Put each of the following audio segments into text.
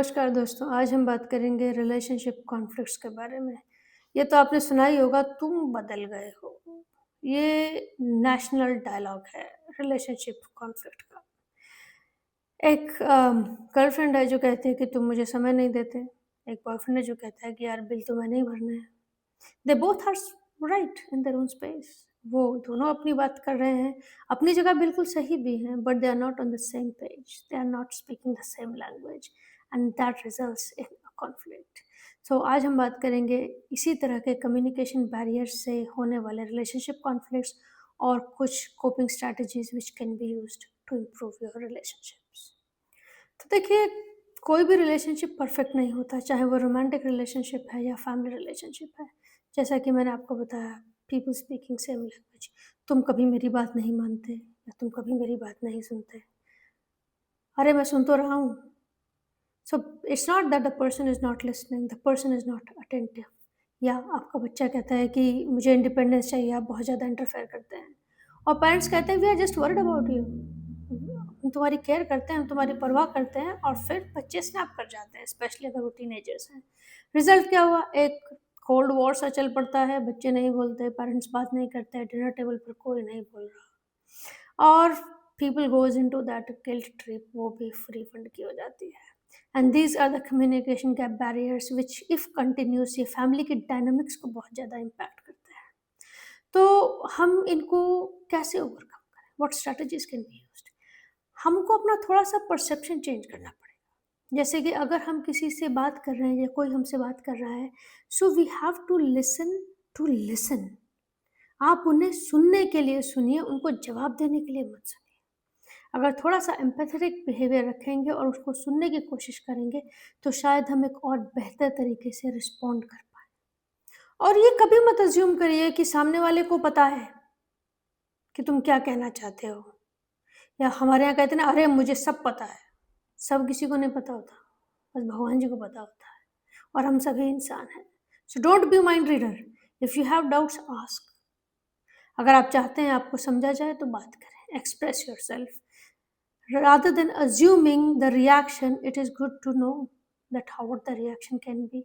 नमस्कार दोस्तों, आज हम बात करेंगे रिलेशनशिप कॉन्फ्लिक्ट्स के बारे में। ये तो आपने सुना ही होगा, तुम बदल गए हो। ये नेशनल डायलॉग है रिलेशनशिप कॉन्फ्लिक्ट का। एक गर्लफ्रेंड है जो कहती है कि तुम मुझे समय नहीं देते। एक बॉयफ्रेंड है जो कहता है कि यार बिल तो मैंने ही भरना है। They both are right in their own space. वो दोनों अपनी बात कर रहे हैं, अपनी जगह बिल्कुल सही भी हैं, but they are not on the same page, they are not speaking the same language and that results in a conflict. So आज हम बात करेंगे इसी तरह के कम्युनिकेशन बैरियर्स से होने वाले रिलेशनशिप कॉन्फ्लिक्ट्स और कुछ coping strategies which can be used to improve your relationships. तो देखिए, कोई भी रिलेशनशिप परफेक्ट नहीं होता, चाहे वो रोमांटिक रिलेशनशिप है या फैमिली रिलेशनशिप है। जैसा कि मैंने आपको बताया, पीपल स्पीकिंग सेम लैंग्वेज। तुम कभी मेरी बात नहीं मानते या तुम कभी मेरी बात नहीं सुनते। अरे मैं सुन तो रहा हूँ। So it's not that the person is not listening, the person is not attentive. या आपका बच्चा कहता है कि मुझे इंडिपेंडेंस चाहिए, आप बहुत ज़्यादा इंटरफेयर करते हैं। और पेरेंट्स कहते हैं we are just worried about you, हम तुम्हारी केयर करते हैं, हम तुम्हारी परवाह करते हैं, और फिर बच्चे स्नैप कर जाते हैं, स्पेशली अगर वो टीनेजर्स हैं। रिजल्ट क्या हुआ? एक कोल्ड वॉर सा चल पड़ता है, बच्चे नहीं बोलते, पेरेंट्स बात नहीं करते, डिनर टेबल पर कोई नहीं बोल रहा, और people goes into that guilt trip, वो भी फ्री फंड की हो जाती है। And these are the communication gap barriers which if continues ये फैमिली की डायनामिक्स को बहुत ज़्यादा इम्पैक्ट करते हैं। तो हम इनको कैसे ओवरकम करें? What strategies can be used? हमको अपना थोड़ा-सा परसेप्शन चेंज करना पड़ेगा। जैसे कि अगर हम किसी से बात कर रहे हैं या कोई हमसे बात कर रहा है, so we have to listen. आप उन्हें सुनने के लिए सुनिए, उनको जवाब देने के लिए मत सुनिए। अगर थोड़ा-सा एम्पैथेटिक बिहेवियर रखेंगे और उसको सुनने की कोशिश करेंगे, तो शायद हम एक और बेहतर तरीके से रिस्पॉन्ड कर पाएँ। और ये कभी मत अज़्यूम करिए कि सामने वाले को पता है कि तुम क्या कहना चाहते हो। या हमारे यहाँ कहते हैं ना, अरे मुझे सब पता है। सब किसी को नहीं पता होता, बस भगवान जी को पता होता है, और हम सभी इंसान हैं। So don't be mind reader, if you have doubts ask. अगर आप चाहते हैं आपको समझा जाए तो बात करें, express yourself. Rather than assuming the reaction, it is good to know that how what the reaction can be.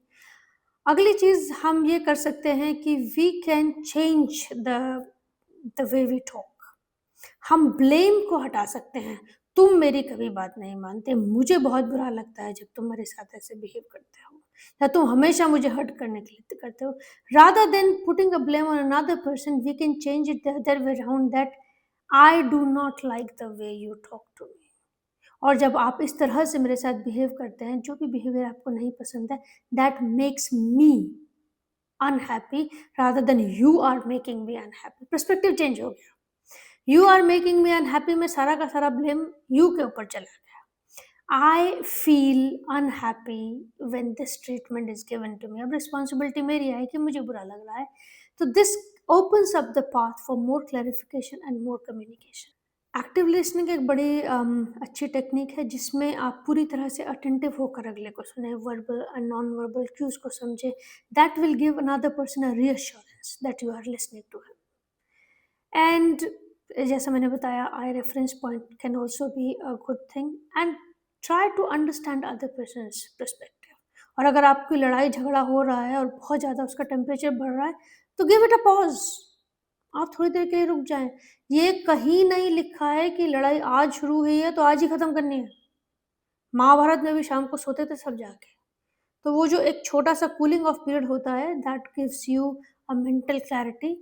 अगली चीज़ हम ये कर सकते हैं कि we can change the way we talk. हम ब्लेम को हटा सकते हैं। तुम मेरी कभी बात नहीं मानते, मुझे बहुत बुरा लगता है जब तुम मेरे साथ ऐसे बिहेव करते हो, या तुम हमेशा मुझे हर्ट करने के लिए करते हो। Rather than putting a blame on another person, we can change it the other way around, that I do not like the way you talk to me. और जब आप इस तरह से मेरे साथ बिहेव करते हैं, जो भी बिहेवियर आपको नहीं पसंद है, that makes me unhappy rather than you are making me unhappy. Perspective change हो गया। You are making me unhappy में सारा का सारा ब्लेम यू के ऊपर चला गया। I feel unhappy when this treatment is given to me. अब रिस्पॉन्सिबिलिटी मेरी है कि मुझे बुरा लग रहा है। तो this opens up the path for more clarification and more communication. Active listening एक बड़ी अच्छी टेक्निक है, जिसमें आप पूरी तरह से अटेंटिव होकर अगले को सुने, verbal and non verbal cues को समझे। That will give another person a reassurance that you are listening to him. And जैसा मैंने बताया, I reference point can also be a good thing, and try to understand other person's perspective. और अगर आपकी लड़ाई झगड़ा हो रहा है और बहुत ज़्यादा उसका टेम्परेचर बढ़ रहा है, तो गिव इट अ पॉज। आप थोड़ी देर के लिए रुक जाएं। ये कहीं नहीं लिखा है कि लड़ाई आज शुरू हुई है तो आज ही खत्म करनी है। महाभारत में भी शाम को सोते थे सब जाके। तो वो जो एक छोटा सा कूलिंग ऑफ पीरियड होता है, that gives you a mental clarity.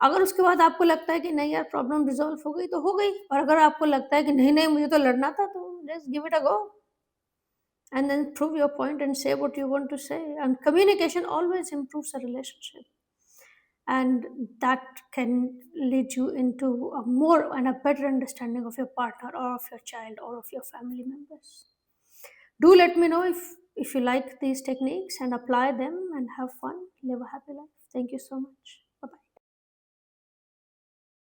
अगर उसके बाद आपको लगता है कि नहीं यार प्रॉब्लम रिजॉल्व हो गई तो हो गई, और अगर आपको लगता है कि नहीं नहीं मुझे तो लड़ना था, तो just give it a go and then prove your point and say what you want to say. And communication always improves a relationship, and that can lead you into a more and a better understanding of your partner or of your child or of your family members. Do let me know if you like these techniques and apply them and have fun, live a happy life. Thank you so much.